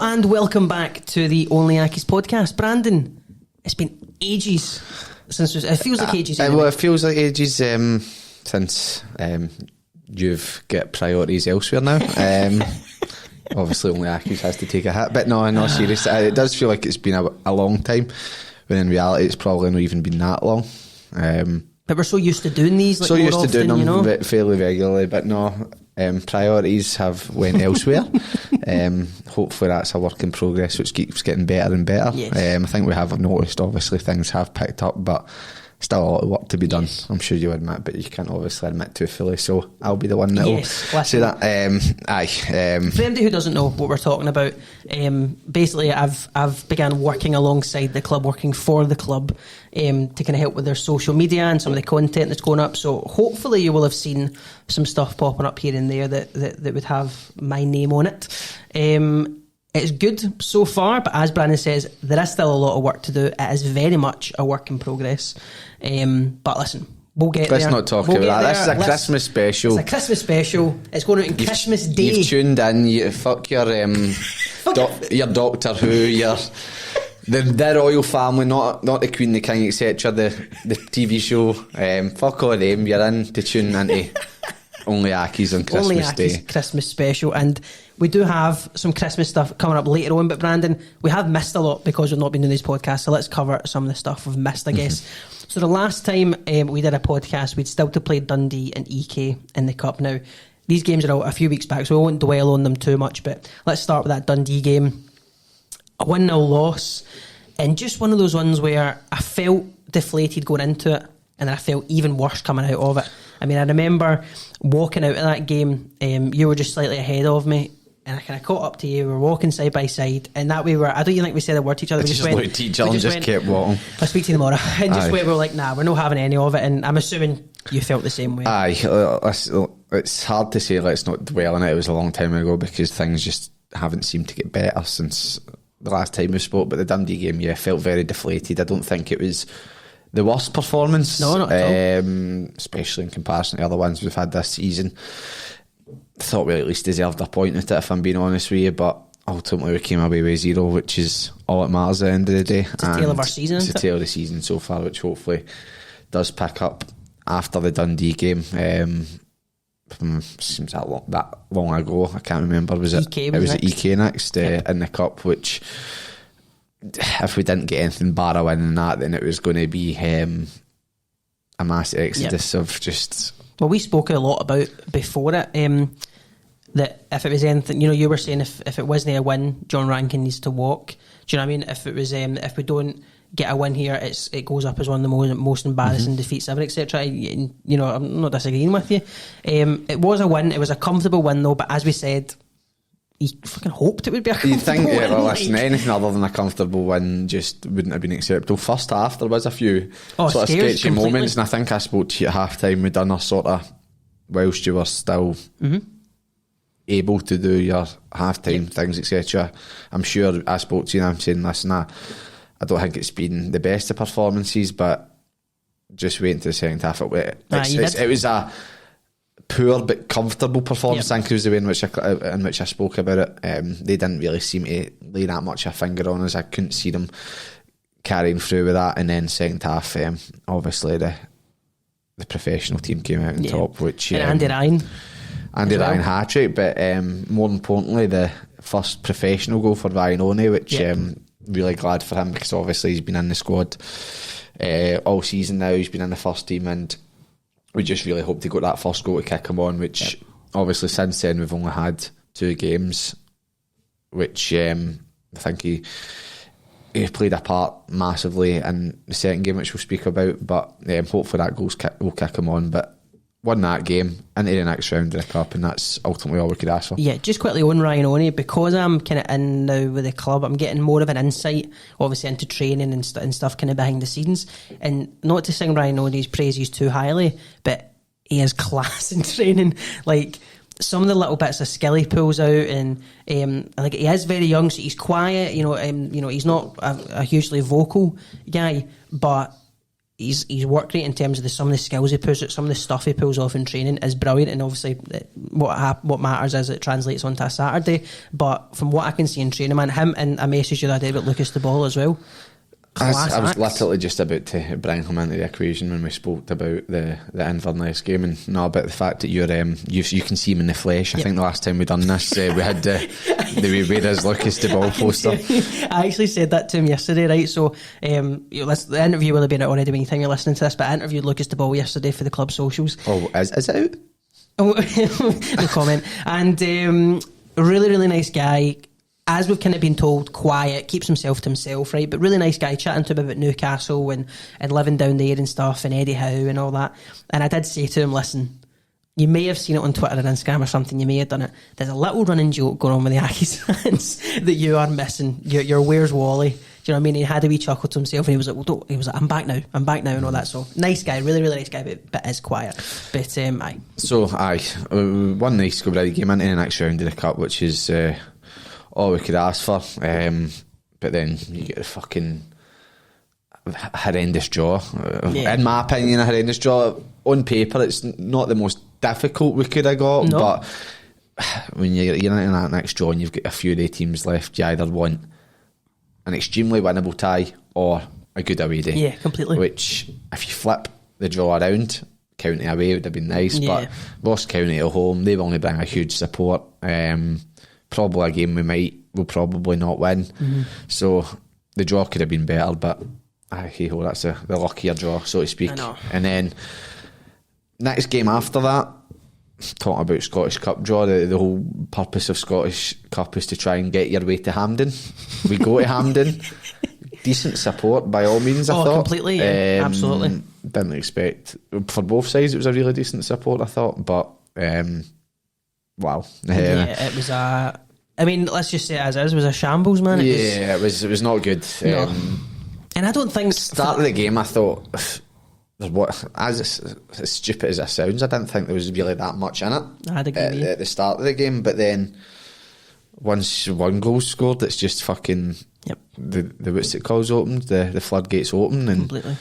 and welcome back to the OnlyAccies podcast. Brandon, it's been ages since it feels like ages. Anyway. Well, it feels like ages since you've got priorities elsewhere now. Obviously, OnlyAccies has to take a hit, but no, seriously, it does feel like it's been a long time. When in reality, it's probably not even been that long. But we're so used to doing these, like, so more used to often, doing them fairly regularly, but no. Priorities have went elsewhere. Hopefully that's a work in progress which keeps getting better and better. Yes. I think we have noticed obviously things have picked up, but still a lot of work to be done. Yes. I'm sure you admit, but you can't obviously admit to it fully, so I'll be the one that will say that. For anybody who doesn't know what we're talking about, basically I've began working alongside the club, working for the club, to kind of help with their social media and some of the content that's going up. So hopefully you will have seen some stuff popping up here and there that would have my name on it. It's good so far, but as Brandon says, there is still a lot of work to do. It is very much a work in progress. But listen, we'll get there. Let's not talk about that. This is a Christmas special. It's a Christmas special. It's going out on Christmas Day. You've tuned in. Fuck your Doctor Who, the royal family, not the Queen, the King, etc. The TV show. Fuck all them. You're in to tune into OnlyAccies on Christmas Day. Christmas special, and we do have some Christmas stuff coming up later on. But Brandon, we have missed a lot because we've not been doing these podcasts. So let's cover some of the stuff we've missed, I guess. So the last time we did a podcast, we'd still to play Dundee and EK in the Cup. Now these games are out a few weeks back, so we won't dwell on them too much. But let's start with that Dundee game. A 1-0 loss, and just one of those ones where I felt deflated going into it, and then I felt even worse coming out of it. I mean, I remember walking out of that game, you were just slightly ahead of me, and I kind of caught up to you. We were walking side by side, and that we were, I don't even think we said a word to each other. We just looked at each other and just kept walking. I'll speak to you tomorrow. And just went, we were like, nah, we're not having any of it, and I'm assuming you felt the same way. It's hard to say let's not dwell on it. It was a long time ago because things just haven't seemed to get better since the last time we spoke. But the Dundee game, I felt very deflated. I don't think it was the worst performance. No, not at all. Especially in comparison to other ones we've had this season. I thought we at least deserved a point at it, if I'm being honest with you, but ultimately we came away with 0, which is all that matters at the end of the day. It's the tale of our season, It's the tale of the season so far, which hopefully does pick up after the Dundee game. Seems that long ago. I can't remember. Was it EK? It was at EK next in the Cup, which if we didn't get anything bar a win in that, then it was going to be a mass exodus of just... Well, we spoke a lot about before it, that if it was anything, you were saying if it wasn't a win, John Rankin needs to walk. Do you know what I mean? If it was, if we don't get a win here, it goes up as one of the most embarrassing defeats ever, etc. I'm not disagreeing with you. It was a win. It was a comfortable win, though. But as we said, you fucking hoped it would be a comfortable win. Well, listen, anything other than a comfortable win just wouldn't have been acceptable. First half, there was a few sort of sketchy moments, and I think I spoke to you at half time. We'd done a sort of, whilst you were still able to do your half time things, etc. I'm sure I spoke to you and I'm saying, listen, I don't think it's been the best of performances, but just waiting to the second half. It was a poor but comfortable performance. I think it was the way in which I spoke about it. They didn't really seem to lay that much a finger on us. I couldn't see them carrying through with that. And then second half, obviously the professional team came out on top, which and Andy Ryan hat-trick, but more importantly the first professional goal for Ryan Oney, which really glad for him, because obviously he's been in the squad all season now. He's been in the first team, and we just really hope to get that first goal to kick him on, which obviously since then we've only had 2 games, which I think he played a part massively in the second game, which we'll speak about, but hopefully that goal will kick him on. But won that game into the next round of the Cup, and that's ultimately all we could ask for. Yeah, just quickly on Ryan Oney, because I'm kind of in now with the club, I'm getting more of an insight obviously into training and stuff kind of behind the scenes, and not to sing Ryan Oney's praises too highly, but he has class in training. Like some of the little bits of skill he pulls out, and like he is very young, so he's quiet, he's not a hugely vocal guy, but his work rate in terms of some of the skills he pulls out, some of the stuff he pulls off in training is brilliant, and obviously what matters is it translates onto a Saturday. But from what I can see in training, man, him, and I messaged you that day about Lucas de Ball as well. I was literally just about to bring him into the equation when we spoke about the Inverness game, and not about the fact that you can see him in the flesh. I think the last time we done this, we had the we wear his Lucas de Ball poster. I actually said that to him yesterday, right? So the interview will have been out already when you think you're listening to this, but I interviewed Lucas de Ball yesterday for the club socials. Oh, is it out? No comment. And really, really nice guy. As we've kind of been told, quiet, keeps himself to himself, right? But really nice guy, chatting to him about Newcastle and living down there and stuff, and Eddie Howe and all that. And I did say to him, listen, you may have seen it on Twitter or Instagram or something, you may have done it. There's a little running joke going on with the Accies fans that you are missing. Your where's Wally? Do you know what I mean? He had a wee chuckle to himself, and he was like, I'm back now, and all that. So nice guy, really, really nice guy, but is quiet. But aye. So one nice go ready game into the next round of the cup, which is all we could ask for, but then you get the fucking horrendous draw. In my opinion, a horrendous draw. On paper, it's not the most difficult we could have got, but when you're in that next draw and you've got a few of the teams left, you either want an extremely winnable tie or a good away day. Yeah, completely. Which, if you flip the draw around, County away would have been nice, but Ross County at home, they only bring a huge support. Probably a game we'll probably not win. So the draw could have been better, but hey-ho, that's the luckier draw, so to speak. And then next game after that, talking about Scottish Cup draw, the whole purpose of Scottish Cup is to try and get your way to Hampden. We go to Hampden. Decent support by all means, I thought. Completely, yeah. Absolutely. Didn't expect, for both sides it was a really decent support, I thought, but wow. It was I mean, let's just say it was a shambles, man. It was not good. No. And I don't think start of the game, I thought, as stupid as it sounds, I didn't think there was really that much in it. I'd agree at the start of the game, but then once one goal scored, it's just fucking the what's it calls opened, the floodgates open, and completely.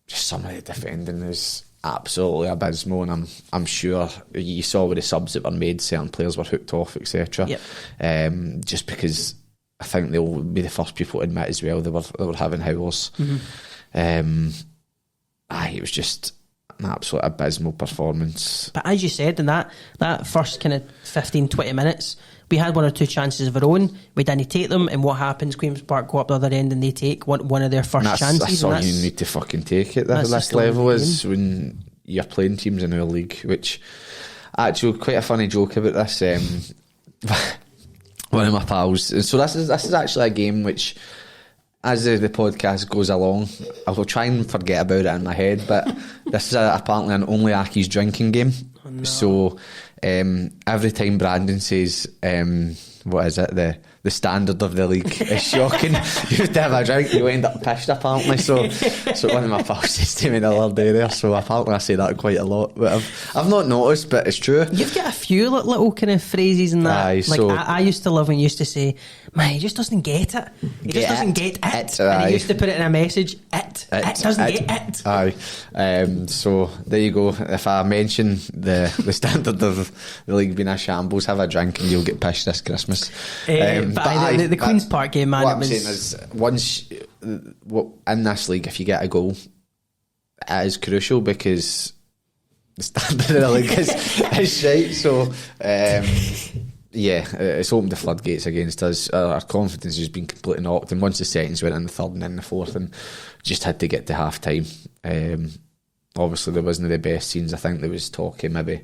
Just some of the defending is absolutely abysmal, and I'm sure you saw with the subs that were made, certain players were hooked off, etc. Just because I think they'll be the first people to admit as well they were having howlers. It was just an absolute abysmal performance. But as you said, in that first kind of 15-20 minutes, we had one or two chances of our own. We didn't take them, and what happens? Queen's Park go up the other end and they take one of their first chances. That's all you need to fucking take at this level is when you're playing teams in our league, which actually quite a funny joke about this. One of my pals. So this is actually a game which, as the podcast goes along, I will try and forget about it in my head, but this is apparently an OnlyAccies drinking game. Oh, no. So every time Brandon says, what is it, the standard of the league is shocking, you have to have a drink, you end up pissed apparently. So one of my pals says to me the other day there, so apparently I say that quite a lot, but I've not noticed, but it's true. You've got a few little kind of phrases in that. I used to love when you used to say, man, he just doesn't get it. He just doesn't get it. And he used to put it in a message, it doesn't get it. Aye. So there you go. If I mention the standard of the league being a shambles, have a drink and you'll get pissed this Christmas. The Queen's Park game, man. What I'm saying is, once in this league, if you get a goal, it is crucial because the standard of the league is shite. So it's opened the floodgates against us. Our confidence has been completely knocked, and once the seconds went in the third and then the fourth, and just had to get to half time. Obviously, there wasn't the best scenes. I think there was talking maybe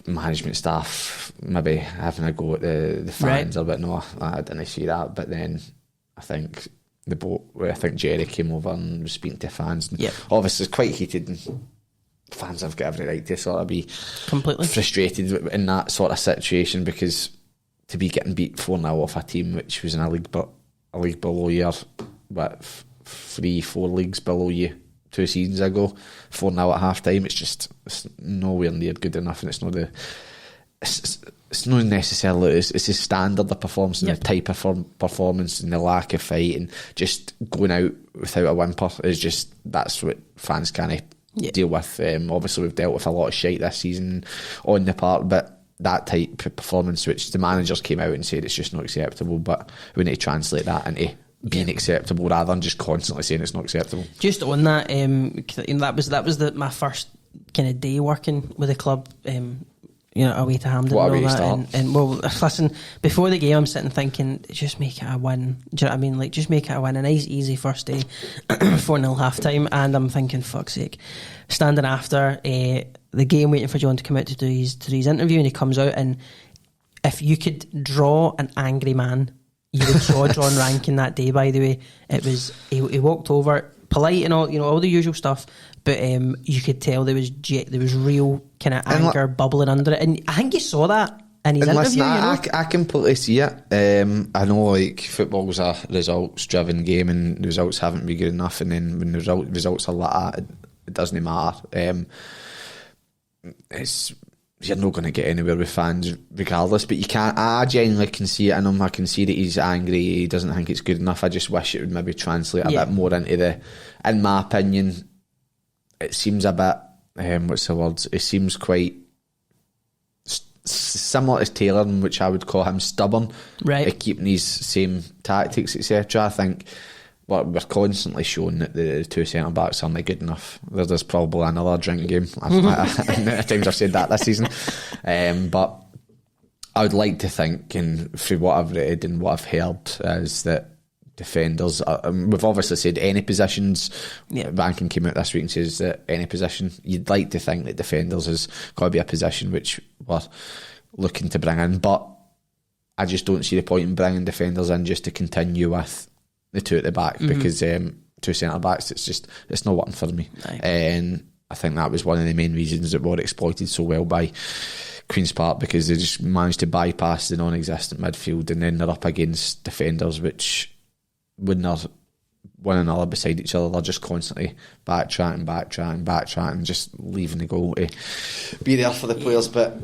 management staff maybe having a go at the fans a bit. No, I didn't see that. But then I think Jerry came over and was speaking to fans. And obviously, it's quite heated, and fans have got every right to sort of be completely frustrated in that sort of situation, because to be getting beat 4-0 off a team which was in a league below you, 3-4 leagues below you 2 seasons ago, 4-0 at half time, it's nowhere near good enough, and it's it's not necessarily it's a standard of performance and the type of performance and the lack of fight and just going out without a whimper is just that's what fans can't deal with. Obviously we've dealt with a lot of shite this season on the park, but that type of performance which the managers came out and said it's just not acceptable, but we need to translate that into being acceptable rather than just constantly saying it's not acceptable. Just on that, that was my first kind of day working with the club, away to Hampden. What a way and all to that. start. And well, listen, before the game I'm sitting thinking, just make it a win. Do you know what I mean? Like, just make it a win. A nice easy first day, 4-0 half time, and I'm thinking, fuck's sake. Standing after the game waiting for John to come out to do his interview, and he comes out, and if you could draw an angry man, you would draw John Rankin that day. By the way, it was he walked over, polite and all, all the usual stuff, but you could tell there was real kind of anger bubbling under it, and I think you saw that in his interview. Listen, I completely see it. I know like football's a results driven game, and the results haven't been good enough, and then when the results are like that, it doesn't matter. You're not going to get anywhere with fans regardless, but I genuinely can see it in him. I can see that he's angry, he doesn't think it's good enough. I just wish it would maybe translate a bit more into in my opinion, it seems a bit, what's the word, it seems quite similar to Taylor, in which I would call him stubborn, right? Keeping his same tactics, etc. I think we're constantly showing that the two centre backs aren't good enough. There's probably another drinking game. Many times I've said that this season, but I would like to think, and through what I've read and what I've heard, is that defenders we've obviously said any positions. Rankin came out this week and says that any position, you'd like to think that defenders has got to be a position which we're looking to bring in, but I just don't see the point in bringing defenders in just to continue with the two at the back, because two centre backs, it's not working for me. And I think that was one of the main reasons that were exploited so well by Queen's Park, because they just managed to bypass the non-existent midfield, and then they're up against defenders which, when they're one another beside each other, they're just constantly backtracking, just leaving the goal to be there for the players. But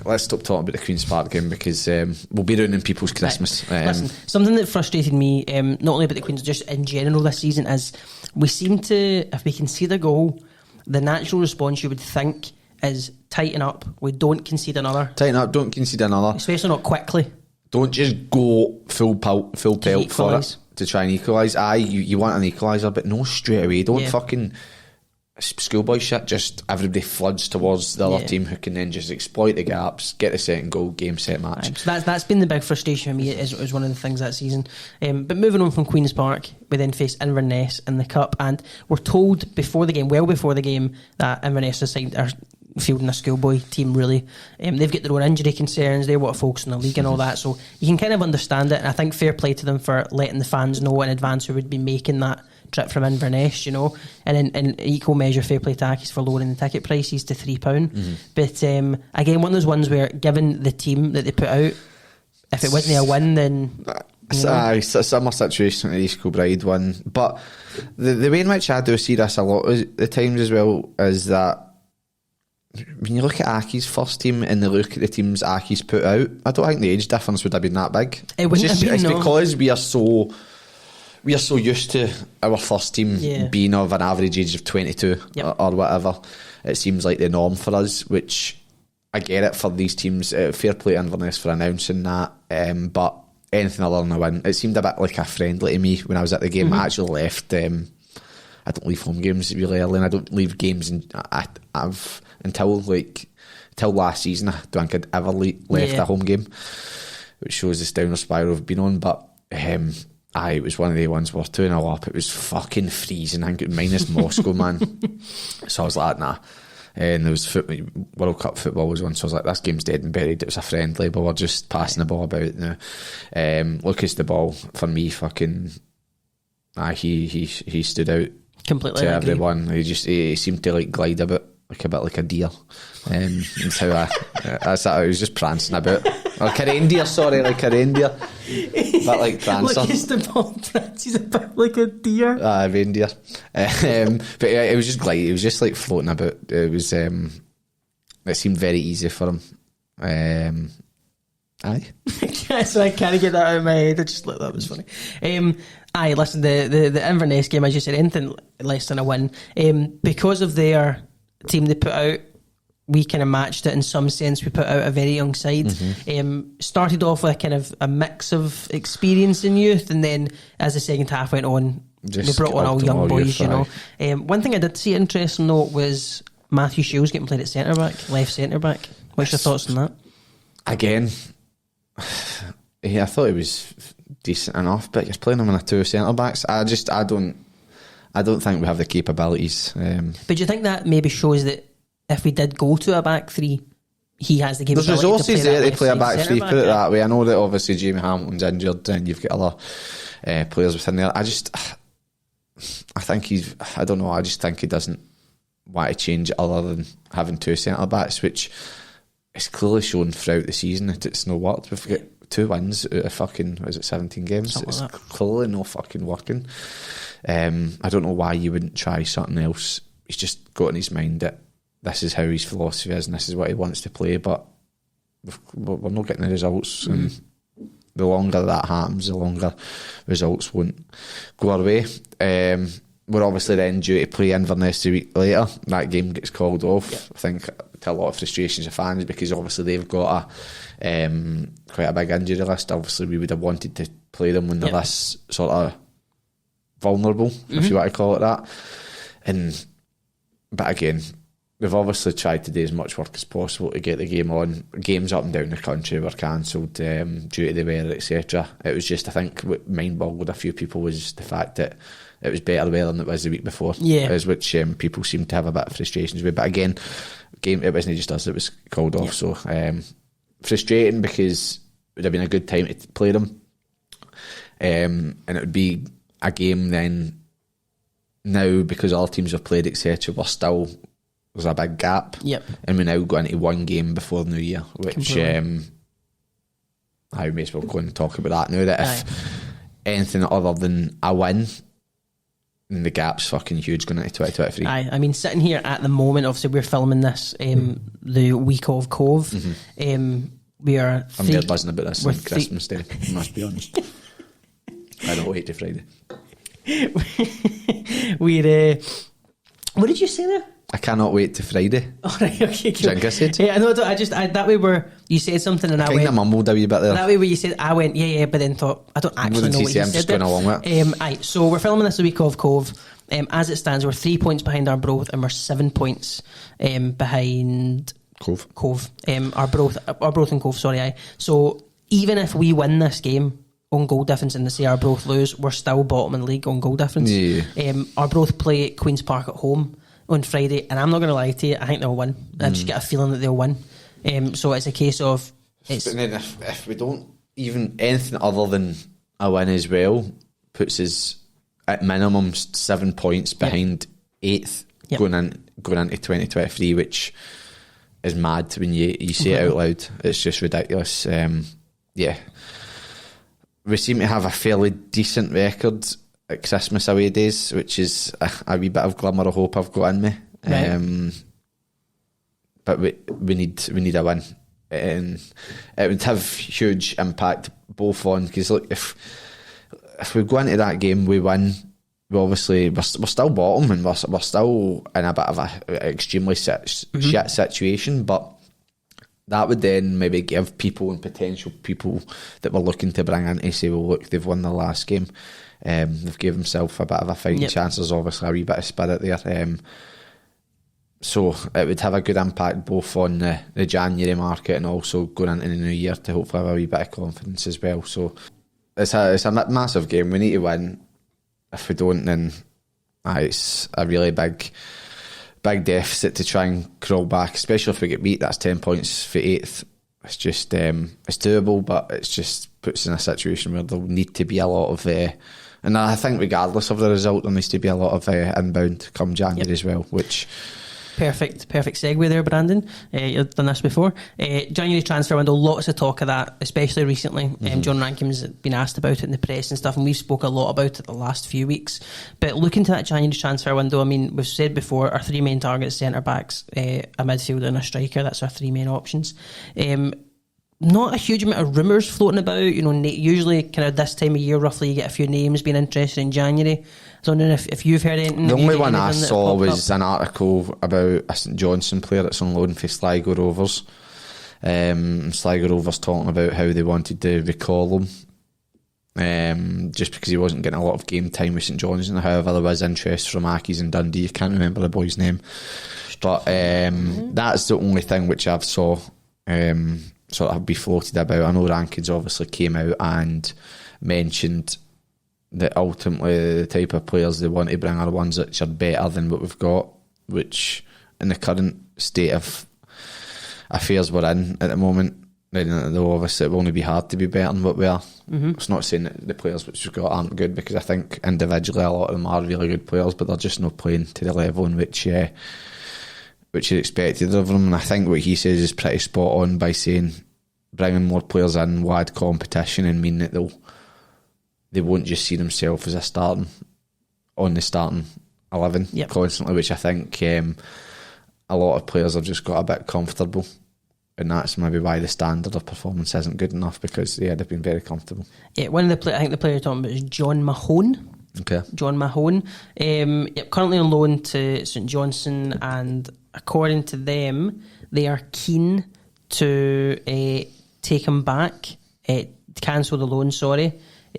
let's stop talking about the Queen's Park game, because we'll be ruining people's Christmas. Listen, something that frustrated me, not only about the Queens, just in general this season, is we seem to, if we concede a goal, the natural response you would think is tighten up, we don't concede another. Tighten up, don't concede another. Especially not quickly. Don't just go full pelt for it to try and equalise. You want an equaliser, but no straight away. Don't fucking schoolboy shit. Just everybody floods towards the other team, who can then just exploit the gaps, get the second goal, game, set, match. So that's been the big frustration for me. It was one of the things that season. But moving on from Queen's Park, we then face Inverness in the Cup, and we're told well before the game, that Inverness are fielding a schoolboy team, really. They've got their own injury concerns, they want to focus on the league and all that, so you can kind of understand it, and I think fair play to them for letting the fans know in advance who would be making that trip from Inverness, and in equal measure fair play to Accies for lowering the ticket prices to £3. But again, one of those ones where, given the team that they put out, if it wasn't a win, then it's a similar situation to the East Kilbride one. But the way in which I do see this a lot of the times as well is that when you look at Aki's first team and you look at the teams Aki's put out, I don't think the age difference would have been that big. It wouldn't have been, it's because we are so used to our first team being of an average age of 22 or whatever. It seems like the norm for us, which I get it for these teams. Fair play to Inverness for announcing that, but anything other than a win, it seemed a bit like a friendly to me when I was at the game. I actually left. I don't leave home games really early, and I don't leave games until last season. I don't think I'd ever left a home game, which shows this downward spiral I've been on. But it was one of the ones where 2-0 up, it was fucking freezing. I think it was minus Moscow, man. So I was like, nah. And there was World Cup football was on, so I was like, this game's dead and buried. It was a friendly, but we're just passing the ball about now. Lucas, the ball for me, fucking he stood out completely to everyone. He seemed to like glide a bit like a deer. That's how I was just prancing about. Like a reindeer, like a reindeer. But like Prancer. Lucas the ball prances a bit like a deer. Reindeer. But it was just gliding. It was just like floating about. It was. It seemed very easy for him. Aye. So I can't get that out of my head. I just thought that was funny. Aye, listen, the Inverness game, as you said, anything less than a win. Because of their team they put out, we kind of matched it in some sense. We put out a very young side. Started off with a kind of a mix of experience and youth, and then as the second half went on, we brought on all young boys, you know. One thing I did see interesting though was Matthew Shields getting played at centre-back, left centre-back. What's your thoughts on that? Again, yeah, I thought he was decent enough, but you're playing him in a two centre-backs. I don't think we have the capabilities. But do you think that maybe shows that if we did go to a back three, he has the capability? There's resources there to play a back three, put it that way. I know that obviously Jamie Hamilton's injured and you've got other players within there. I just think he doesn't want to change it other than having two centre-backs, which is clearly shown throughout the season that it's no worked. We've got 2 wins out of fucking, 17 games? Something it's like clearly not fucking working. I don't know why you wouldn't try something else. He's just got in his mind that this is how his philosophy is and this is what he wants to play, but we're not getting the results. And the longer that happens, the longer results won't go our way. We're obviously then due to play Inverness a week later. That game gets called off. I think to a lot of frustrations of fans, because obviously they've got quite a big injury list. Obviously we would have wanted to play them when they're this sort of vulnerable, if you want to call it that. But again, we've obviously tried to do as much work as possible to get the game on. Games up and down the country were cancelled due to the weather, etc. It was just, I think, what mind-boggled a few people was the fact that it was better weather than it was the week before, which people seem to have a bit of frustrations with. But again, it wasn't just us, it was called off. So frustrating, because it would have been a good time to play them. And it would be a game then, now, because all teams have played, etc., there's a big gap. And we now go into one game before the new year, which I may as well go and talk about that now, that if anything other than a win, the gap's fucking huge going into 2023. I mean, sitting here at the moment, obviously we're filming this the week of Cove. We are I'm dead buzzing about this on Christmas Day, I must be honest. I don't wait till Friday. We're what did you say there? I cannot wait to Friday. Oh, right, okay, cool. I said? Yeah, no, I that way where you said something and I went... kind of mumbled a wee bit there. That way where you said, I went, yeah, but then thought, I don't actually know what you I'm said just going along with it. Aye, so we're filming this the week of Cove. As it stands, we're 3 points behind Arbroath and we're 7 points behind... Cove. Arbroath and Cove, sorry, aye. So even if we win this game on goal difference and they say Arbroath lose, we're still bottom in the league on goal difference. Arbroath play at Queen's Park at home on Friday, and I'm not going to lie to you, I think they'll win. I just get a feeling that they'll win. So it's a case of... But then if we don't, even anything other than a win as well, puts us at minimum 7 points behind 8th going into 2023, which is mad when you say it out loud. It's just ridiculous. We seem to have a fairly decent record at Christmas away days, which is a wee bit of glimmer of hope I've got in me. Right. But we need a win, and it would have huge impact both on, because look, if we go into that game, we win, we're still bottom and we're still in a bit of a extremely shit situation, but that would then maybe give people and potential people that we're looking to bring in to say, well, look, they've won the last game. They've given themselves a bit of a fighting chance. There's obviously a wee bit of spirit there. So it would have a good impact both on the January market and also going into the new year to hopefully have a wee bit of confidence as well. So it's a massive game. We need to win. If we don't, then it's a really big deficit to try and crawl back, especially if we get beat. That's 10 points for 8th. It's just it's doable, but it just puts us in a situation where there'll need to be a lot of and I think regardless of the result, there needs to be a lot of inbound come January as well, which... Perfect segue there, Brandon. You've done this before. January transfer window, lots of talk of that, especially recently. John Rankham's been asked about it in the press and stuff, and we've spoke a lot about it the last few weeks. But looking to that January transfer window, I mean, we've said before, our 3 main targets, centre-backs, a midfielder and a striker. That's our 3 main options. not a huge amount of rumours floating about. Usually kind of this time of year, roughly, you get a few names being interested in January. I was wondering if you've heard anything. The only one I saw was an article about a St Johnstone player that's on loan for Sligo Rovers. Sligo Rovers talking about how they wanted to recall him, just because he wasn't getting a lot of game time with St Johnstone. However, there was interest from Accies and Dundee. I can't remember the boy's name, but that's the only thing which I've saw sort of be floated about. I know Rankins obviously came out and mentioned that ultimately the type of players they want to bring are ones that are better than what we've got, which in the current state of affairs we're in at the moment, though obviously it will only be hard to be better than what we are. It's not saying that the players which we've got aren't good, because I think individually a lot of them are really good players, but they're just not playing to the level in which is expected of them. And I think what he says is pretty spot on by saying bringing more players in will add competition and mean that they won't just see themselves as on the starting 11 constantly, which I think a lot of players have just got a bit comfortable, and that's maybe why the standard of performance isn't good enough, because they've been very comfortable. Yeah, one of the I think the player you're talking about is John Mahone. Okay. John Mahone, currently on loan to St Johnstone, and according to them, they are keen to take him back, cancel the loan, sorry.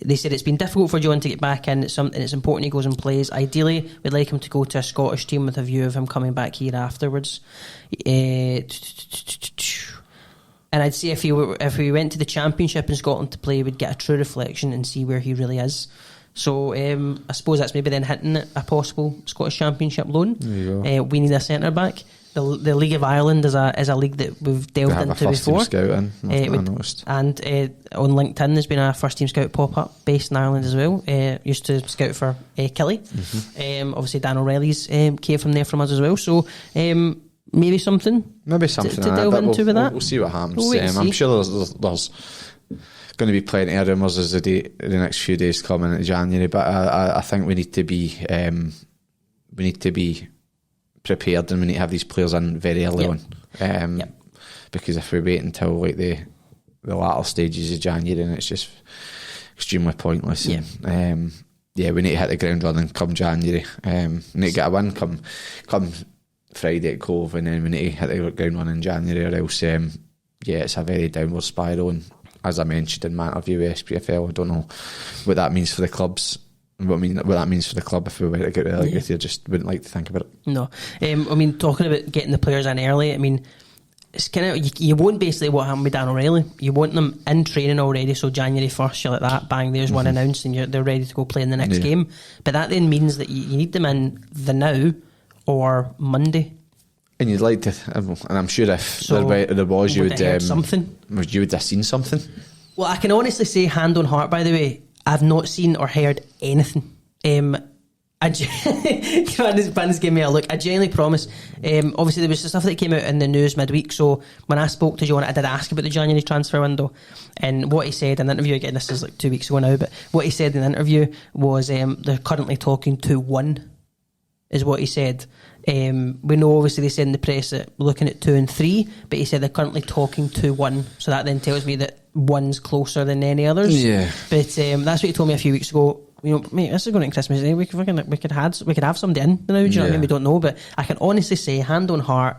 They said it's been difficult for John to get back in, and it's important he goes and plays. Ideally, we'd like him to go to a Scottish team with a view of him coming back here afterwards. And I'd say if he went to the Championship in Scotland to play, we'd get a true reflection and see where he really is. So I suppose that's maybe then hinting at a possible Scottish Championship loan. We need a centre back. The League of Ireland is a league that we've delved into before. And on LinkedIn there's been a first team scout pop up based in Ireland as well. Used to scout for Killie. Obviously Dan O'Reilly's came from there from us as well. So maybe something to delve into with that. We'll see what happens. I'm sure there's going to be plenty of rumours as the next few days coming into January, but I think we need to be prepared, and we need to have these players in very early on. Because if we wait until like the latter stages of January, then it's just extremely pointless. We need to hit the ground running come January. We need to get a win come Friday at Cove, and then we need to hit the ground running in January, or else it's a very downward spiral. And as I mentioned in my interview with SPFL, I don't know what that means for the clubs. What that means for the club if we were to get relegated, I just wouldn't like to think about it. No. Talking about getting the players in early, it's kind of, you want basically what happened with Dan O'Reilly. You want them in training already, so January 1st, you're like that, bang, there's one announced, and they're ready to go play in the next game. But that then means that you need them in the now or Monday. And you'd like to, and I'm sure if there was, you would have something. You would have seen something. Well, I can honestly say, hand on heart, by the way, I've not seen or heard anything. Bands gave me a look. I genuinely promise. Obviously, there was the stuff that came out in the news midweek. So when I spoke to John, I did ask about the January transfer window, and what he said in the interview, again, this is like 2 weeks ago now, but what he said in the interview was they're currently talking to one, is what he said. We know obviously they said in the press that we're looking at 2 and 3, but he said they're currently talking to 1, so that then tells me that 1's closer than any others. But that's what he told me a few weeks ago. Mate, this is going into Christmas Day. We could have somebody in now. Do you know what I mean? We don't know, but I can honestly say, hand on heart,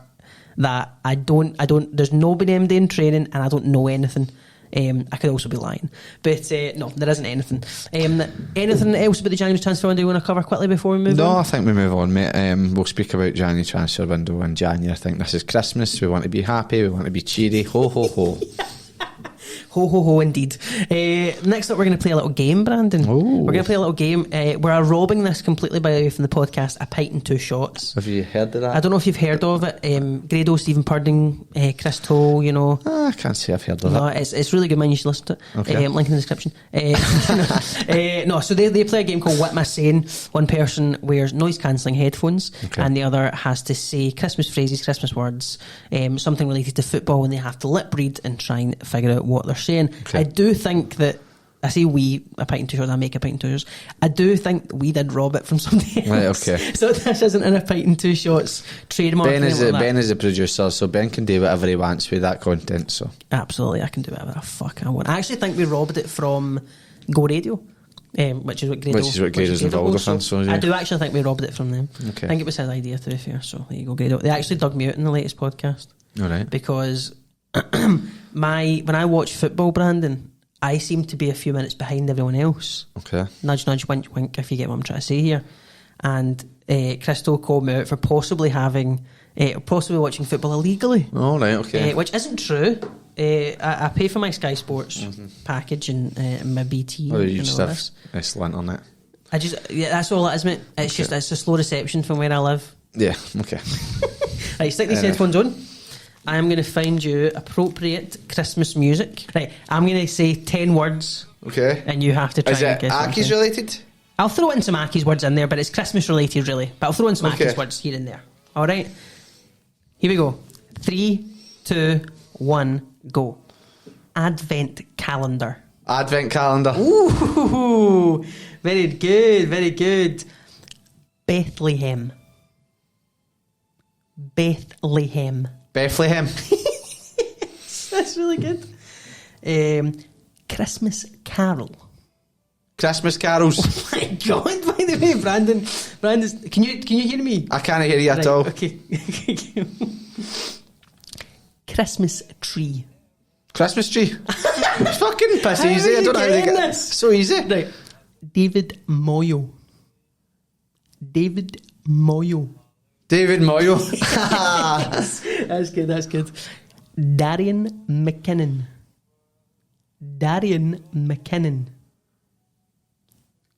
that I don't. There's nobody MD in training, and I don't know anything. I could also be lying, but no, there isn't anything. Anything else about the January transfer window you want to cover quickly before we move on? No, I think we move on, mate. We'll speak about January transfer window in January. I think this is Christmas. We want to be happy. We want to be cheery. Ho ho ho. Ho ho ho indeed. Next up we're going to play a little game, Brandon. We're going to play a little game. We're robbing this completely, by the way, from the podcast, A Pint and Two Shots. Have you heard of that? I don't know if you've heard of it. Grado, Stephen Purding, Chris Toll, I can't say I've heard of it. It's really good, man. You should listen to it. Okay. Link in the description. So they play a game called What Am I Saying? One person wears noise cancelling headphones, and the other has to say Christmas phrases, Christmas words, something related to football, and they have to lip read and try and figure out what they're saying. I do think that I say we, a pint and 2 shots, I make a pint and 2 shots. I do think we did rob it from somebody else. Right, okay. So this isn't in a pint and 2 shots trademark. Ben is the producer, so Ben can do whatever he wants with that content. So absolutely, I can do whatever the fuck I want. I actually think we robbed it from Go Radio, which is what Grado's involved with. So yeah. I do actually think we robbed it from them. Okay. I think it was his idea, to be fair. So there you go, Grado. They actually dug me out in the latest podcast. All right. Because when I watch football, Brandon, I seem to be a few minutes behind everyone else. Okay. Nudge, nudge, wink, wink, if you get what I'm trying to say here. And Crystal called me out for possibly watching football illegally. Oh, right, okay. Which isn't true. I pay for my Sky Sports package and my BT. Oh, you just have excellent on it. That's all it is, mate. It's just it's a slow reception from where I live. Yeah, okay. Right, stick these headphones on. I am going to find you appropriate Christmas music. Right, I'm going to say 10 words. Okay. And you have to try and guess. Is it Accies related? I'll throw in some Accies words in there, but it's Christmas related, really. But I'll throw in some Accies words here and there. All right. Here we go. 3, 2, 1, go. Advent calendar. Advent calendar. Ooh, very good, very good. Bethlehem. Bethlehem. Bethlehem. That's really good. Christmas carol. Christmas carols. Oh my God! By the way, Brandon, can you hear me? I can't hear you at all. Okay. Christmas tree. Christmas tree. Fucking piss easy. I don't know how they get this. So easy. Right. David Moyo. David Moyo. That's good. That's good. Darian McKinnon.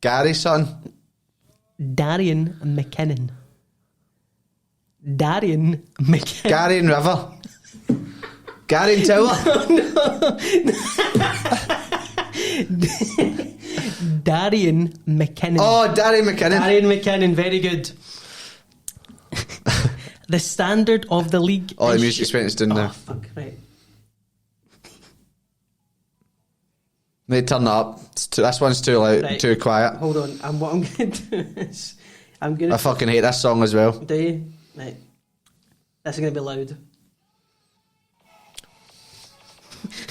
Gary, son. Darian McKinnon. Gary and River. Gary and Tower. Darian McKinnon. Oh, Darian McKinnon. Darian McKinnon, very good. The standard of the league. Oh, the music's went down there. Oh, fuck, right. Mate, turn that up. This one's too loud, right. Too quiet. Hold on. What I'm going to do is... I fucking hate this song as well. Do you? Right. This is going to be loud.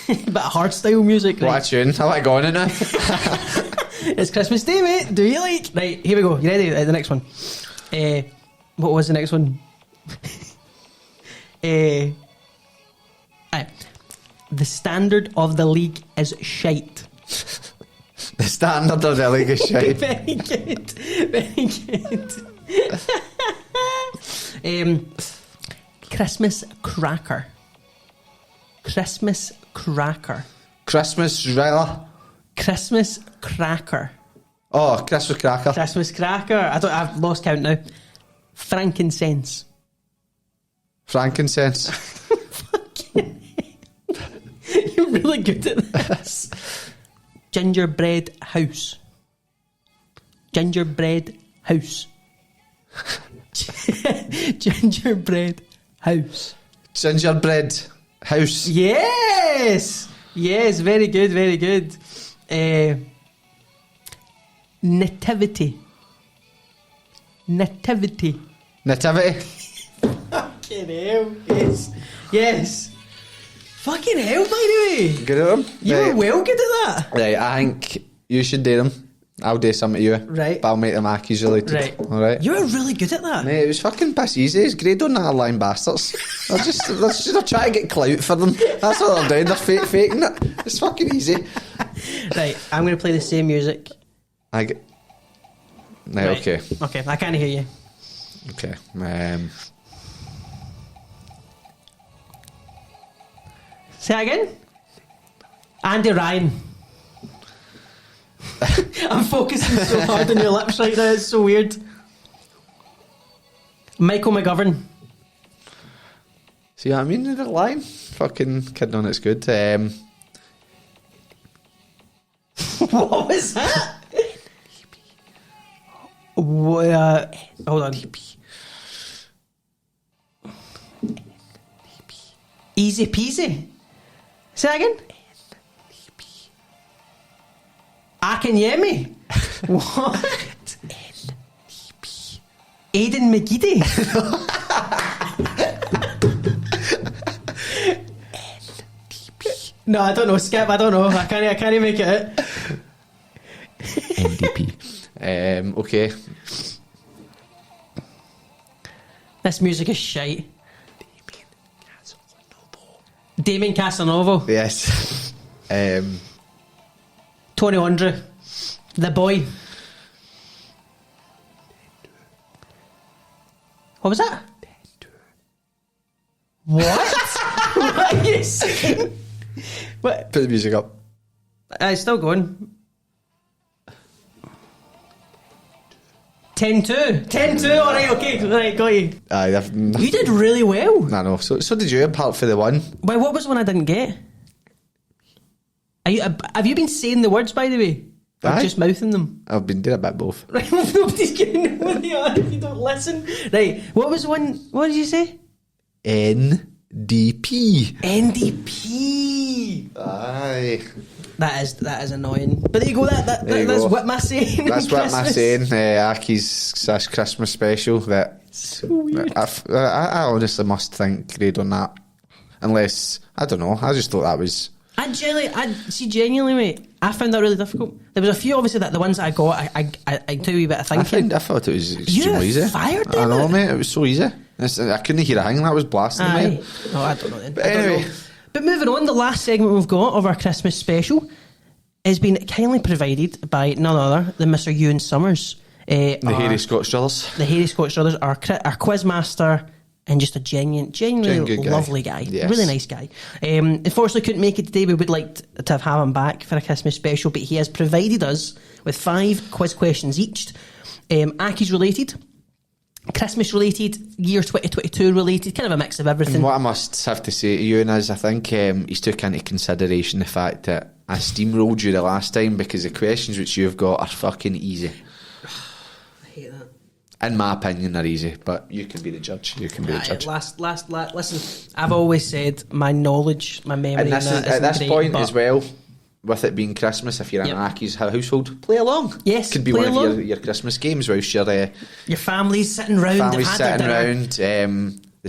Bit of hardstyle music. Right? What a tune. I like going in now. It's Christmas Day, mate. Do you like? Right, here we go. You ready? The next one. What was the next one? Right. The standard of the league is shite. The standard of the league is shite. Very good. Very good. Christmas cracker. Christmas cracker. Christmas riller. Christmas cracker. Oh, Christmas cracker. Christmas cracker. I've lost count now. Frankincense. Frankincense. You're really good at this. Gingerbread house. Gingerbread house. Gingerbread house. Gingerbread house. Yes. Yes, very good, very good. Nativity. Nativity. Nativity. Fucking hell. Yes. Yes. Fucking hell, by the way. Good at them? You were well good at that. Right, I think you should do them. I'll do some to you. Right. But I'll make them Accies related. Right. Alright. You were really good at that. Mate, it was fucking piss easy. It's great on that lying bastards. They're trying to get clout for them. That's what they're doing. They're faking it. It's fucking easy. Right, I'm going to play the same music. Right, okay. Okay, I can't hear you. Okay. Say that again? Andy Ryan. I'm focusing so hard on your lips right now, it's so weird. Michael McGovern. See what I mean? They're lying. Fucking kidding on, it's good. What was that? Hold on. Easy peasy. Say that again? Akinyemi? What? NDP. Aidan McGeady? NDP. No, I don't know. Skip. I don't know. I can't make it out. NDP. Okay. This music is shite. Damien Casanovo. Yes. Tony Andre. The boy. What was that? What? What are you saying? What? Put the music up. It's still going. 10-2. 10-2. Alright, okay. Right, got you. You did really well. I know. So did you, apart for the one. Wait, what was the one I didn't get? Have you been saying the words, by the way? Or just mouthing them? I've been doing a bit both. Right, nobody's getting know what they are if you don't listen. Right, what was the one? What did you say? NDP. NDP. Aye. That is annoying. But there you go. That's what my saying. That's what my saying. Accies / Christmas special. That so weird. I honestly must think grade on that. Unless I don't know. I just thought that was. Genuinely, mate. I found that really difficult. There was a few, obviously, that the ones that I got, I do a wee bit of thinking. I thought it was extremely easy. Fired them. I know, mate. It was so easy. I couldn't hear a thing. That was blasting me. Oh, I don't know then. But anyway. But moving on, the last segment we've got of our Christmas special has been kindly provided by none other than Mr. Ewan Summers. The Hairy Scotch Brothers. The Hairy Scotch Brothers, our quiz master, and just a genuinely lovely guy. Yes. Really nice guy. Unfortunately couldn't make it today. We would like to have him back for a Christmas special, but he has provided us with 5 quiz questions each. Accies related, Christmas related, year 2022 related, kind of a mix of everything. And what I must have to say to Ewan is I think he's took into consideration the fact that I steamrolled you the last time because the questions which you've got are fucking easy. I hate that. In my opinion, they're easy, but you can be the judge. Listen, I've always said my knowledge, my memory, and this is, at this great, point as well, with it being Christmas, if you're in an Accies household, play along. Yes, could be one of your Christmas games whilst your family's sitting round. The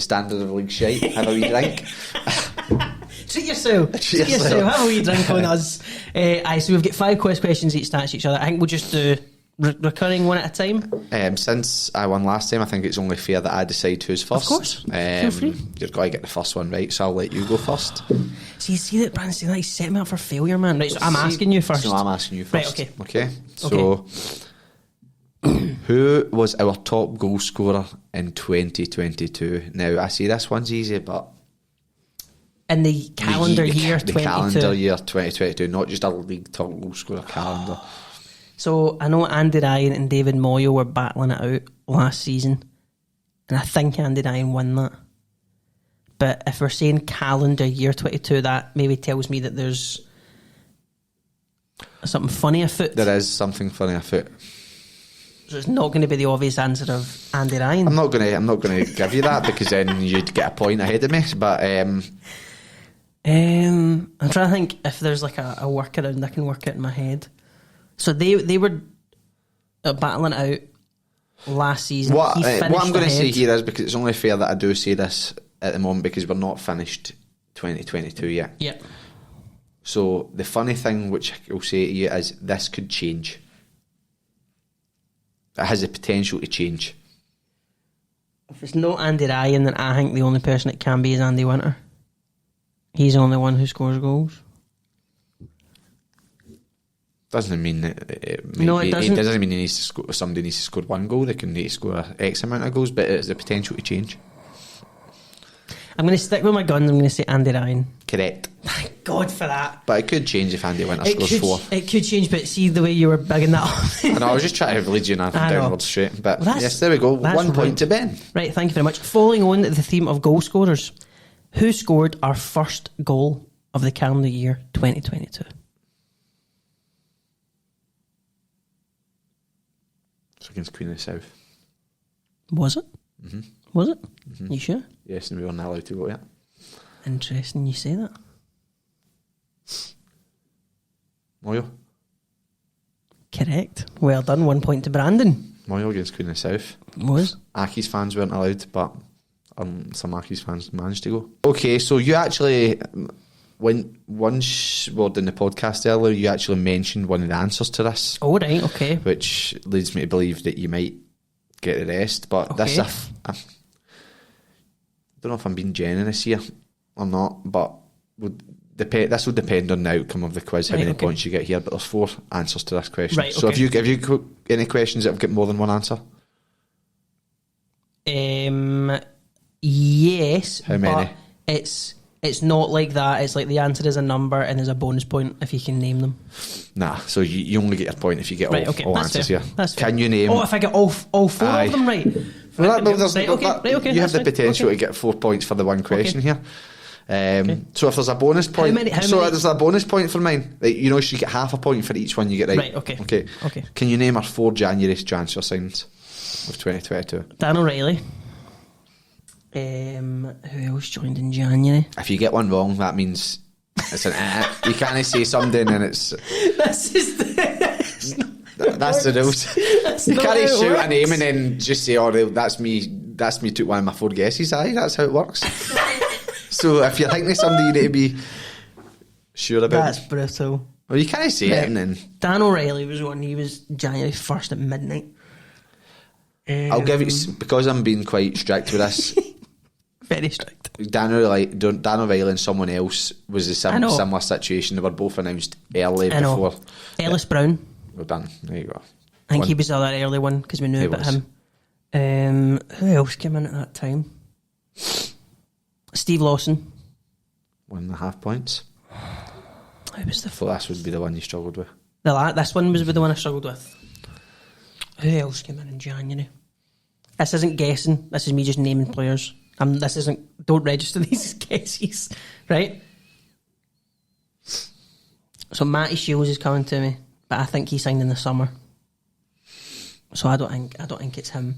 standard of league shite. Have a wee drink. Treat yourself. Have a wee drink on us. So we've got 5 quiz questions each to answer each other. I think we'll just do recurring one at a time. Since I won last time, I think it's only fair that I decide who's first. Of course. Feel free. You've got to get the first one right, so I'll let you go first. See that Brandon's saying that he's setting me up for failure, man. Right, so I'm asking you first. So I'm asking you first. Right, okay. So, who was our top goal scorer in 2022? Now, I see this one's easy, but in the calendar year 2022. The calendar year 2022, not just a league top goal scorer calendar. So I know Andy Ryan and David Moyo were battling it out last season, and I think Andy Ryan won that. But if we're saying calendar year 22, that maybe tells me that there's something funny afoot. There is something funny afoot. So it's not going to be the obvious answer of Andy Ryan. I'm not going to give you that because then you'd get a point ahead of me. But I'm trying to think if there's like a workaround I can work it in my head. So they were battling it out last season. What I'm going to say here is, because it's only fair that I do say this at the moment because we're not finished 2022 yet. Yep. So the funny thing which I'll say to you is this could change. It has the potential to change. If it's not Andy Ryan, then I think the only person it can be is Andy Winter. He's the only one who scores goals. Doesn't mean that it doesn't mean he needs to score, somebody needs to score one goal. They can need to score X amount of goals, but it's the potential to change. I'm going to stick with my guns. I'm going to say Andy Ryan. Correct. Thank God for that. But it could change if Andy Winter scores 4. It could change, but see the way you were bigging that up. I know, I was just trying to lead you downwards straight. But yes, there we go. 1 point to Ben. Right, thank you very much. Following on the theme of goal scorers, who scored our first goal of the calendar year 2022? It's against Queen of the South. Was it? Mm-hmm. Was it? Mm-hmm. You sure? Yes, and we weren't allowed to go yet. Interesting you say that. Moyo? Correct. Well done. 1 point to Brandon. Moyle against Queen of the South. Was. Accies fans weren't allowed, but some Accies fans managed to go. Okay, so you actually, once we're in the podcast earlier, you actually mentioned one of the answers to this. Oh, right, okay. Which leads me to believe that you might get the rest, but okay. This, I don't know if I'm being generous here or not, but this will depend on the outcome of the quiz, how many points you get here, but there's 4 answers to this question. Right, okay. So have you got any questions that have got more than one answer? Yes. How many? It's not like that. It's like the answer is a number and there's a bonus point if you can name them. Nah, so you only get your point if you get all answers fair. here. That's fair. Can you name... Oh, if I get all 4 of them right? Well, okay. You have the potential to get 4 points for the one question here. So if there's a bonus point... there's a bonus point for mine. Like, you should get half a point for each one you get right. Right, okay. Can you name our 4 January transfer signs of 2022? Dan O'Reilly. Who else joined in January? If you get one wrong, that means it's an you can't say something and it's... That's the rules. You can't shout a name and then just say, that's me took one of my 4 guesses. Aye, that's how it works. So if you're thinking of somebody you need to be sure about. That's brutal. Well, you can't say it and then... Dan O'Reilly was one. He was January 1st at midnight. I'll give you... Because I'm being quite strict with this... Very strict. Dan O'Reilly and someone else was a similar situation. They were both announced early before. Ellis Brown. Well done. There you go. I think he was the other early one because we knew about him. Who else came in at that time? Steve Lawson. 1.5 points. Who was the... So this would be the one you struggled with. This one was the one I struggled with. Who else came in January? This isn't guessing. This is me just naming players. This isn't... Don't register these as guesses. Right? So Matty Shields is coming to me, but I think he signed in the summer. So I don't think it's him.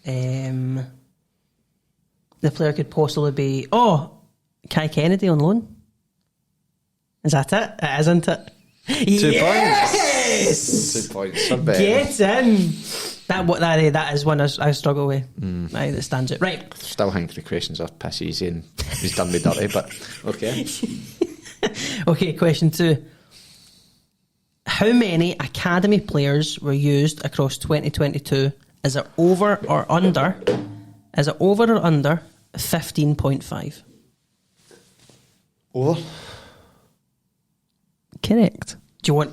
The player could possibly be... Kai Kennedy on loan. Is that it? It isn't it? 2 yes! points. 2 points. Get in. That is one I struggle with. Right, that stands out. Right. Still think the questions are piss easy and he's done me dirty, but okay. Okay, question 2. How many academy players were used across 2022? Is it over or under? 15.5? Over. Correct. Do you want...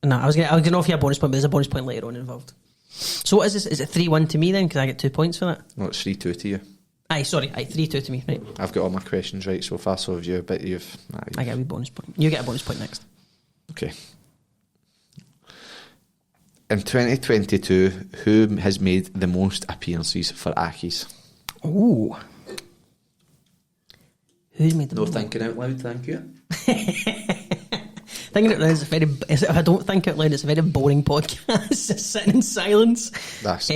No, I was gonna offer you a bonus point, but there's a bonus point later on involved. So what is this? Is it 3-1 to me then? Because I get 2 points for that? No, it's 3-2 to you. Aye, 3-2 to me, right. I've got all my questions right so far, so have you, but you've... I get a wee bonus point. You get a bonus point next. Okay. In 2022, who has made the most appearances for Accies? Ooh. Who's made the most? No thinking out loud, thank you. Thinking out loud is if I don't think out loud, it's a very boring podcast. Just sitting in silence. That's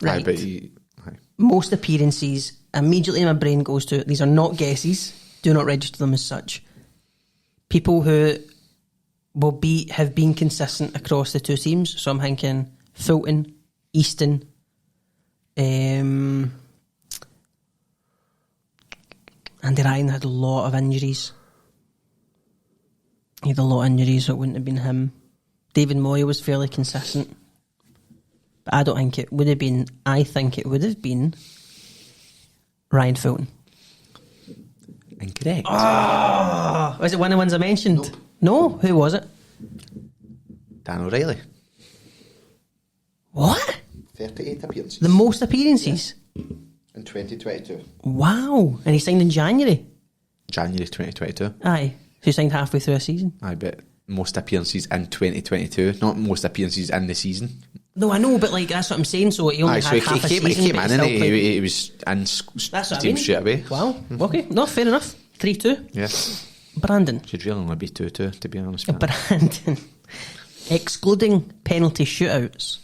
right. Most appearances, immediately my brain goes to, these are not guesses, do not register them as such. People who have been consistent across the 2 teams. So I'm thinking Fulton, Easton, Andy Ryan had a lot of injuries. He had a lot of injuries, so it wouldn't have been him. David Moy was fairly consistent. But I don't think it would have been... I think it would have been Ryan Fulton. Incorrect. Oh! Was it one of the ones I mentioned? Nope. No? Who was it? Dan O'Reilly. What? 38 appearances. The most appearances? Yeah. In 2022. Wow. And he signed in January? January 2022. Aye. So he signed halfway through a season? I bet. Most appearances in 2022, not most appearances in the season. No, I know, but like that's what I'm saying. So he only had half a season. He came in and he was in team straight away. Wow. Okay. No, fair enough. 3-2. Yes. Brandon. Should really only be 2-2, to be honest. Brandon. Excluding penalty shootouts,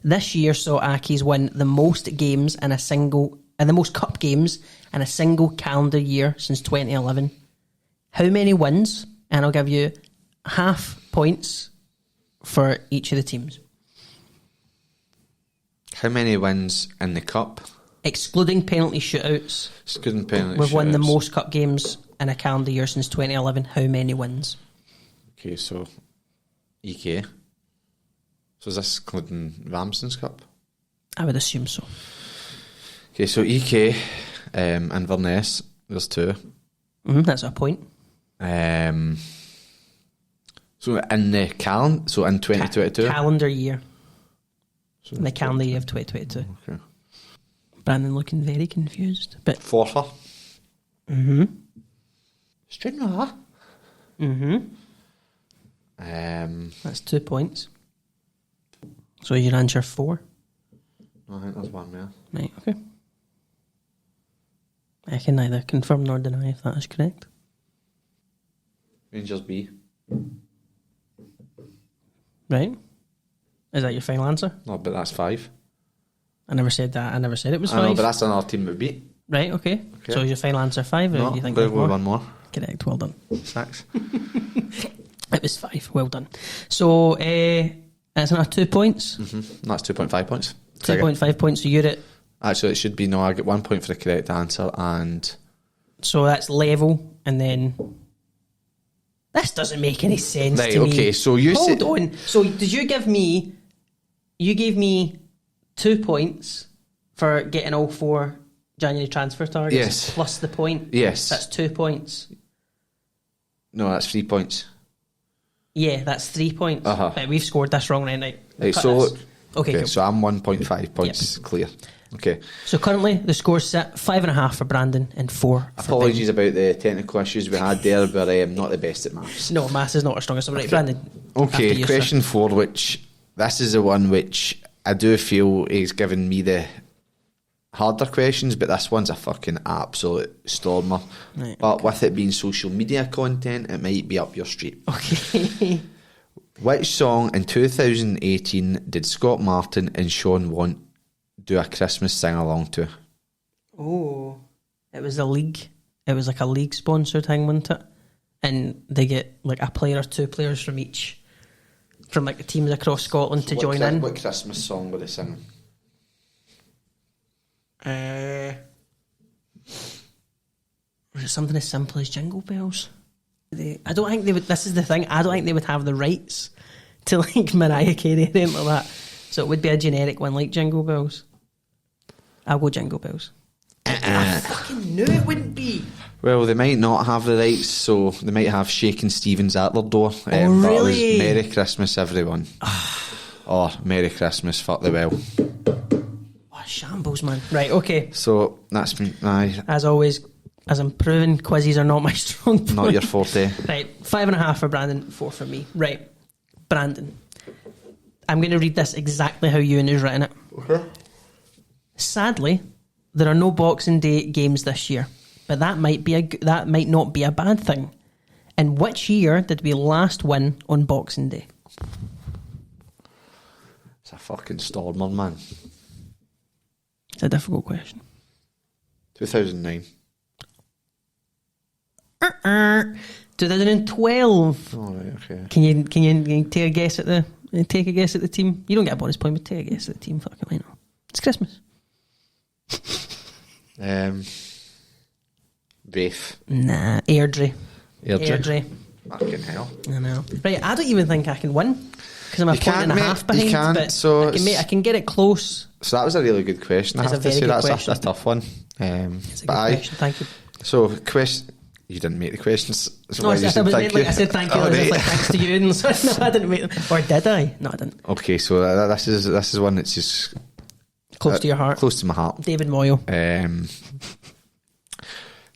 this year saw Accies win the most games in the most cup games in a single calendar year since 2011. How many wins? And I'll give you half points for each of the teams. How many wins in the cup? Excluding penalty shootouts. Excluding penalty We've shootouts. won the most cup games in a calendar year since 2011. How many wins? Okay, so EK. So is this including Ramsden's Cup? I would assume so. Okay, so EK, Inverness, there's 2. That's a point. So in the so in 2022? Calendar year. So in the calendar year of 2022. Okay. Brandon looking very confused. But Forfar. Stranraer. That's 2 points. So your answer 4? No, I think there's one there. Right, okay. I can neither confirm nor deny if that is correct. Rangers B. Right. Is that your final answer? No, but that's 5. I never said that. I never said it was 5. I know, but that's another team we beat. Right, okay. So is your final answer 5 or No, do you think there's there's more? one more. Correct, well done. 6. It was 5, well done. So, that's another 2 points. That's 2.5 points. 2.5 points, so you're at... Actually, it should be, no, I get 1 point for the correct answer, and... So that's level, and then... This doesn't make any sense Right, to me. okay, so you Hold on. So did you give me... You gave me 2 points for getting all 4 January transfer targets? Yes. Plus the point? Yes. That's 2 points. No, that's 3 points. Yeah, that's 3 points. Right, we've scored this wrong right. Right, so... This. Okay, cool. So I'm 1.5 points clear. Okay. So currently the scores sit 5.5 for Brandon and 4 for Apologies about the technical issues we had there, but I am not the best at maths. No, maths is not our strongest. Right, Brandon. Okay, you, question sir. 4, which this is the one which I do feel is giving me the harder questions, but this one's a fucking absolute stormer. Right, but with it being social media content, it might be up your street. Okay. Which song in 2018 did Scott Martin and Sean Want do a Christmas sing-along to? Oh, it was a league. It was like a league sponsored thing, wasn't it? And they get like a player or 2 players from each, from like the teams across Scotland to join in. What Christmas song were they singing? Was it something as simple as Jingle Bells? I don't think they would. This is the thing. I don't think they would have the rights to like Mariah Carey or anything like that. So it would be a generic one like Jingle Bells. I'll go Jingle Bells. I fucking knew it wouldn't be. Well, they might not have the rights, so they might have Shakin' Stevens at their door. Oh, really? But it was Merry Christmas, everyone. Or Merry Christmas, fuck the well. Oh, shambles, man. Right, okay. So that's me. Aye. As always, as I'm proving, quizzes are not my strong point. Not your forte. Right, 5.5 for Brandon, 4 for me. Right, Brandon. I'm going to read this exactly how Ewan has written it. Okay. Sadly, there are no Boxing Day games this year, but that might not be a bad thing. In which year did we last win on Boxing Day? It's a fucking stormer, man. It's a difficult question. 2009. 2012. Oh, right, okay. Can you take a guess at the team? You don't get a bonus point, but take a guess at the team. Fucking why not? It's Christmas. Rafe. Nah, Airdrie. Fucking hell. I know. Right, I don't even think I can win because I'm a You point and a can't, half mate. You behind. can't, But so I can get it close. So that was a really good question. I It's have a to very say good that's question. a tough one. It's a But good question. Thank you. So question. You didn't make the questions. So No, why I you said thank you? I said thank you. Oh, I was just right. like thanks to you. And so, no, I didn't make them. Or did I? No, I didn't. Okay, so this is one that's just Close to your heart. Close to my heart. David Moyle.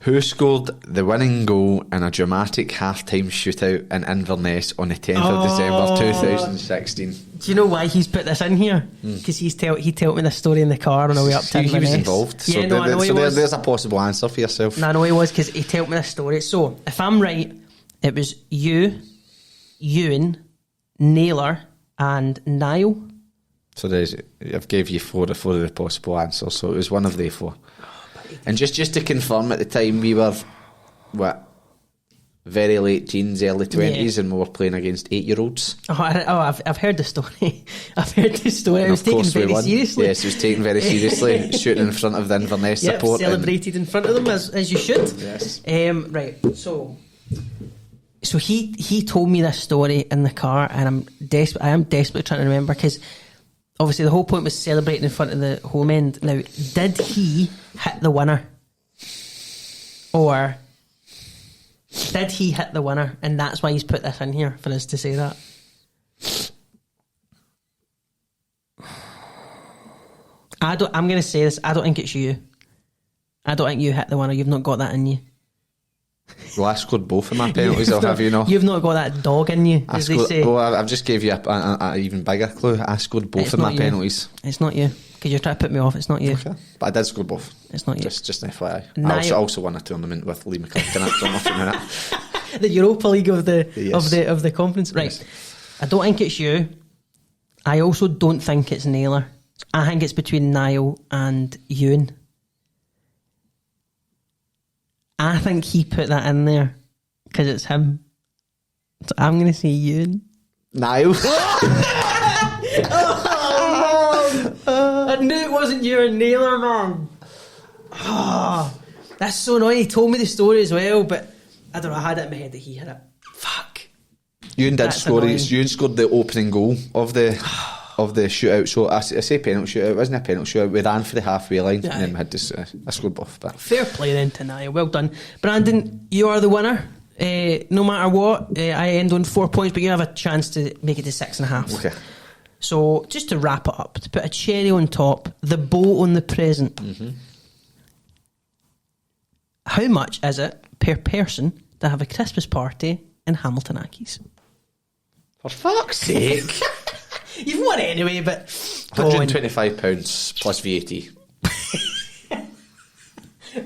Who scored the winning goal in a dramatic half-time shootout in Inverness on the 10th of December 2016? Do you know why he's put this in here? Because he told me this story in the car on the way up to Inverness. He was involved. Yeah, So, I know he was. There's a possible answer for yourself. No, I know he was because he told me this story. So, if I'm right, it was you, Ewan, Naylor, and Niall. So I've gave you four of the possible answers. So it was one of the 4. And just to confirm, at the time we were, what, very late teens, early 20s, and we were playing against 8-year-olds. I've heard the story. I've heard the story. It was taken very seriously. Yes, it was taken very seriously. Shooting in front of the Inverness support. Celebrated in front of them as you should. Yes. Right. So he told me this story in the car, and I am desperately trying to remember, because obviously the whole point was celebrating in front of the home end. Now, did he hit the winner, or did he hit the winner, and that's why he's put this in here for us to say that? I'm going to say this. I don't think it's you. I don't think you hit the winner. You've not got that in you. Well, I scored both of my penalties, I'll have you know. You've not got that dog in you, as they say. Well, I've just gave you a even bigger clue. I scored both of my penalties. It's not you, because you're trying to put me off. It's not you. Okay. But I did score both. It's not you. Just an FYI. I also won a tournament with Lee McCulkin. I don't know if you know that. The Europa League of the conference. Right. Yes. I don't think it's you. I also don't think it's Naylor. I think it's between Niall and Ewan. I think he put that in there because it's him. So I'm going to say Ewan. Niall. I knew it wasn't you and Naylor, man. Oh, that's so annoying. He told me the story as well, but I don't know. I had it in my head that he had it. Fuck. Ewan did score. Ewan scored the opening goal of the shootout. So I say penalty shootout. It wasn't a penalty shootout. We ran for the halfway line, and then we had this. I scored both. But fair play then to Niall. Well done, Brandon. You are the winner. No matter what, I end on 4 points, but you have a chance to make it to 6.5. Okay. So just to wrap it up, to put a cherry on top, the bow on the present. Mm-hmm. How much is it per person to have a Christmas party in Hamilton Accies? For fuck's sake. You've won anyway, but £125 plus VAT.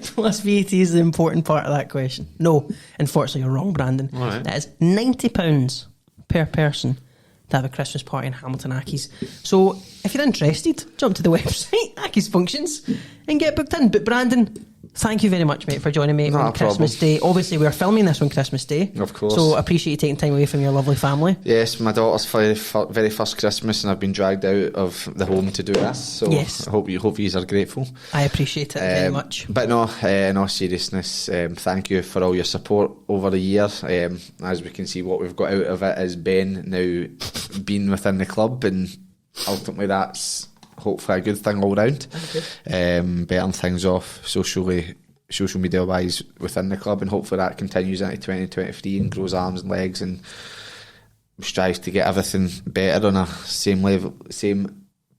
Plus VAT is the important part of that question. No, unfortunately you're wrong, Brandon. Right. That is £90 per person to have a Christmas party in Hamilton Accies. So if you're interested, jump to the website, Accies Functions, and get booked in. But Brandon, thank you very much, mate, for joining me on Christmas Day. Obviously, we're filming this on Christmas Day. Of course. So I appreciate you taking time away from your lovely family. Yes, my daughter's very first Christmas, and I've been dragged out of the home to do this. So yes. I hope you are grateful. I appreciate it very much. But no, in all seriousness, thank you for all your support over the years. As we can see, what we've got out of it is Ben now being within the club, and ultimately that's hopefully a good thing all round. Bettering things off social media wise within the club, and hopefully that continues into 2023 and grows arms and legs and strives to get everything better on a same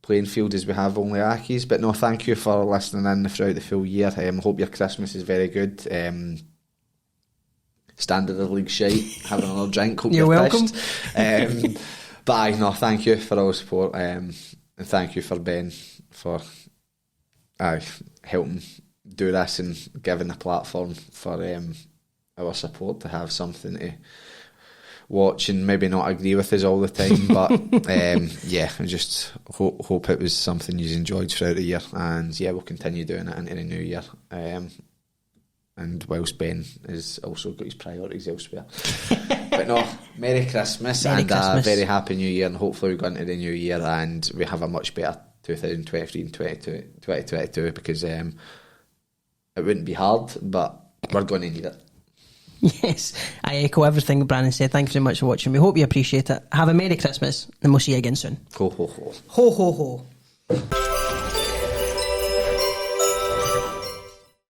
playing field as we have OnlyAccies. But no, thank you for listening in throughout the full year. Hope your Christmas is very good. Standard of league shite, having another drink, hope you're welcome. But no, thank you for all the support, and thank you for Ben for helping do this and giving a platform for our support to have something to watch and maybe not agree with us all the time, but yeah, I just hope it was something you enjoyed throughout the year, and yeah, we'll continue doing it into the new year. And whilst Ben has also got his priorities elsewhere. But no, Merry Christmas and a very Happy New Year, and hopefully we go into the new year and we have a much better 2023 and 2022, because it wouldn't be hard, but we're going to need it. Yes, I echo everything Brandon said. Thank you very much for watching. We hope you appreciate it. Have a Merry Christmas, and we'll see you again soon. Ho, ho, ho. Ho, ho, ho.